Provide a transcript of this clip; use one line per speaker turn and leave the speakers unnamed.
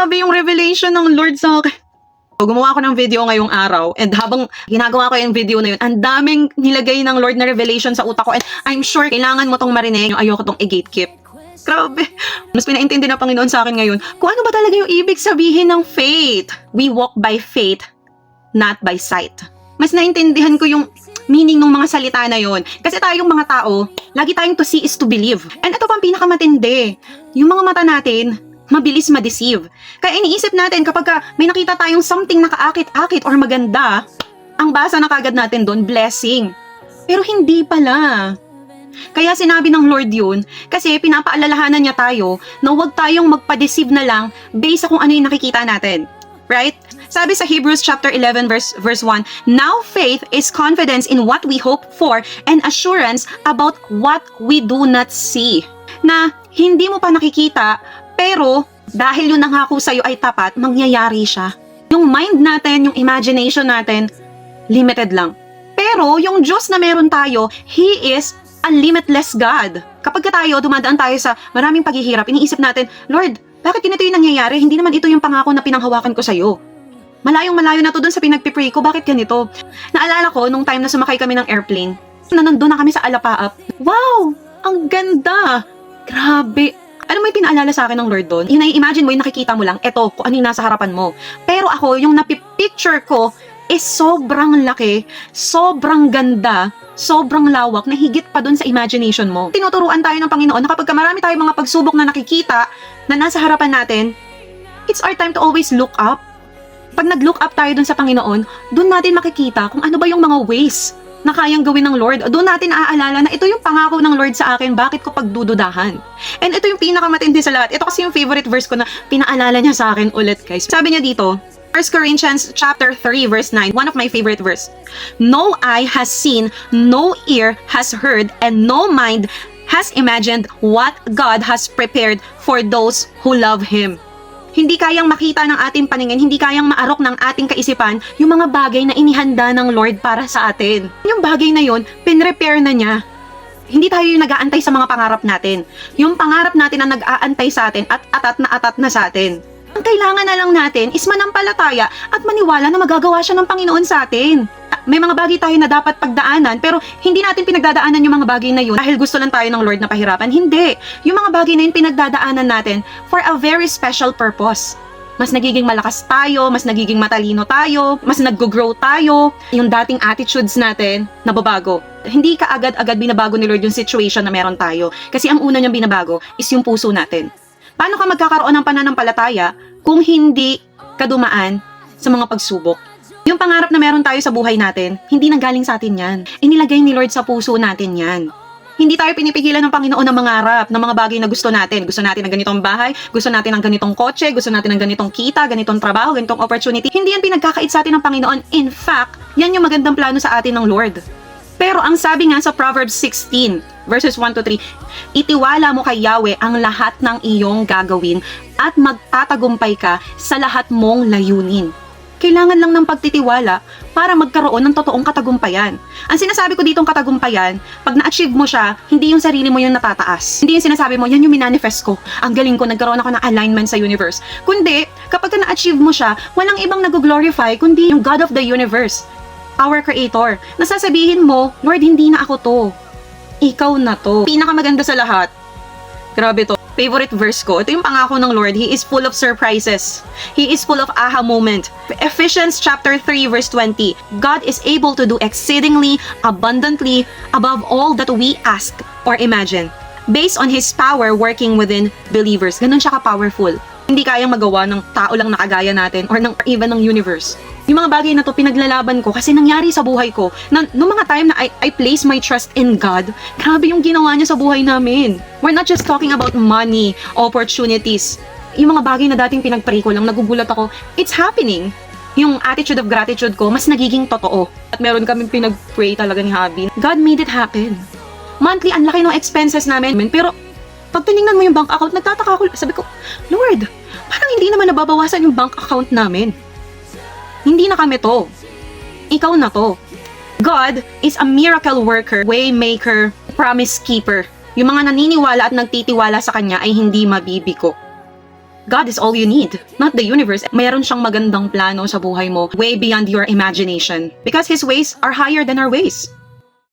Grabe yung revelation ng Lord sa akin. So, gumawa ako ng video ngayong araw, and habang ginagawa ko yung video na yun, ang daming nilagay ng Lord na revelation sa utak ko, and I'm sure kailangan mo tong marinig, yung ayoko tong i-gatekeep. Grabe. Mas pinaintindi ng Panginoon sa akin ngayon kung ano ba talaga yung ibig sabihin ng faith. We walk by faith, not by sight. Mas naintindihan ko yung meaning ng mga salita na yon. Kasi tayong mga tao, lagi tayong to see is to believe. And ito pang pinakamatindi. Yung mga mata natin, mabilis ma-deceive. Kaya iniisip natin kapag may nakita tayong something na kaakit-akit or maganda, ang basa na kagad natin doon, blessing. Pero hindi pala. Kaya sinabi ng Lord yun, kasi pinapaalalahanan niya tayo na huwag tayong magpa-deceive na lang based sa kung ano yung nakikita natin. Right? Sabi sa Hebrews chapter 11 verse 1, now faith is confidence in what we hope for and assurance about what we do not see. Na hindi mo pa nakikita, pero dahil yung nangako sa'yo ay tapat, mangyayari siya. Yung mind natin, yung imagination natin, limited lang. Pero yung Diyos na meron tayo, He is a limitless God. Kapag tayo, dumadaan tayo sa maraming paghihirap, iniisip natin, Lord, bakit ganito yung nangyayari? Hindi naman ito yung pangako na pinanghawakan ko sa'yo. Malayong-malayo na to dun sa pinagpipray ko, bakit ganito? Naalala ko, nung time na sumakay kami ng airplane, na nandun na kami sa Alapaap. Wow! Ang ganda! Grabe! Ano mo yung pinaalala sa akin ng Lord doon? Yung nai-imagine mo, yung nakikita mo lang, eto, kung ano yung nasa harapan mo. Pero ako, yung napipicture ko, is sobrang laki, sobrang ganda, sobrang lawak na higit pa dun sa imagination mo. Tinuturuan tayo ng Panginoon na kapag marami tayong mga pagsubok na nakikita na nasa harapan natin, it's our time to always look up. Pag nag-look up tayo dun sa Panginoon, dun natin makikita kung ano ba yung mga ways na kayang gawin ng Lord. Doon natin naaalala na ito yung pangako ng Lord sa akin, bakit ko pagdududahan? And ito yung pinakamatindi sa lahat. Ito kasi yung favorite verse ko na pinaalala niya sa akin ulit, guys. Sabi niya dito, 1 Corinthians chapter 3 verse 9, one of my favorite verse. No eye has seen, no ear has heard, and no mind has imagined what God has prepared for those who love Him. Hindi kayang makita ng ating paningin, hindi kayang maarok ng ating kaisipan yung mga bagay na inihanda ng Lord para sa atin. Yung bagay na yun, pinrepare na niya. Hindi tayo yung nag-aantay sa mga pangarap natin. Yung pangarap natin ang nag-aantay sa atin at atat na sa atin. Ang kailangan na lang natin is manampalataya at maniwala na magagawa siya ng Panginoon sa atin. May mga bagay tayo na dapat pagdaanan pero hindi natin pinagdadaanan yung mga bagay na yun dahil gusto lang tayo ng Lord na pahirapan. Hindi. Yung mga bagay na yun pinagdadaanan natin for a very special purpose. Mas nagiging malakas tayo, mas nagiging matalino tayo, mas nag-grow tayo, yung dating attitudes natin nababago. Hindi ka agad-agad binabago ni Lord yung situation na meron tayo kasi ang una niyang binabago is yung puso natin. Paano ka magkakaroon ng pananampalataya kung hindi ka dumaan sa mga pagsubok? Yung pangarap na meron tayo sa buhay natin, hindi nanggaling sa atin yan. Inilagay ni Lord sa puso natin yan. Hindi tayo pinipigilan ng Panginoon na mangarap ng mga bagay na gusto natin. Gusto natin ng ganitong bahay, gusto natin ng ganitong kotse, gusto natin ng ganitong kita, ganitong trabaho, ganitong opportunity. Hindi yan pinagkakait sa atin ng Panginoon. In fact, yan yung magandang plano sa atin ng Lord. Pero ang sabi nga sa Proverbs 16, verses 1 to 3, itiwala mo kay Yahweh ang lahat ng iyong gagawin at magtatagumpay ka sa lahat mong layunin. Kailangan lang ng pagtitiwala para magkaroon ng totoong katagumpayan. Ang sinasabi ko ditong katagumpayan, pag na-achieve mo siya, hindi yung sarili mo yung natataas. Hindi yung sinasabi mo, yan yung minanifest ko. Ang galing ko, nagkaroon ako ng alignment sa universe. Kundi, kapag na-achieve mo siya, walang ibang nag-glorify, kundi yung God of the universe, our Creator. Nasasabihin mo, Lord, hindi na ako to. Ikaw na to. Pinakamaganda sa lahat. Grabe to. Favorite verse ko. Ito yung pangako ng Lord. He is full of surprises. He is full of aha moment. Ephesians chapter 3 verse 20. God is able to do exceedingly abundantly above all that we ask or imagine, based on His power working within believers. Ganun siya ka-powerful. Hindi kayang magawa ng tao lang na kagaya natin or ng even ng universe. Yung mga bagay na to pinaglalaban ko kasi nangyari sa buhay ko. Noong mga time na I place my trust in God, grabe yung ginawa niya sa buhay namin. We're not just talking about money, opportunities. Yung mga bagay na dating pinagpray ko lang, nagugulat ako, it's happening. Yung attitude of gratitude ko, mas nagiging totoo. At meron kaming pinagpray talaga ni Habi. God made it happen. Monthly, ang laki ng expenses namin. Pero pag tinignan mo yung bank account, nagtataka ako. Sabi ko, Lord, parang hindi naman nababawasan yung bank account namin. Hindi na kami to. Ikaw na to. God is a miracle worker, way maker, promise keeper. Yung mga naniniwala at nagtitiwala sa Kanya ay hindi mabibiko. God is all you need, not the universe. Mayroon siyang magandang plano sa buhay mo, way beyond your imagination. Because His ways are higher than our ways.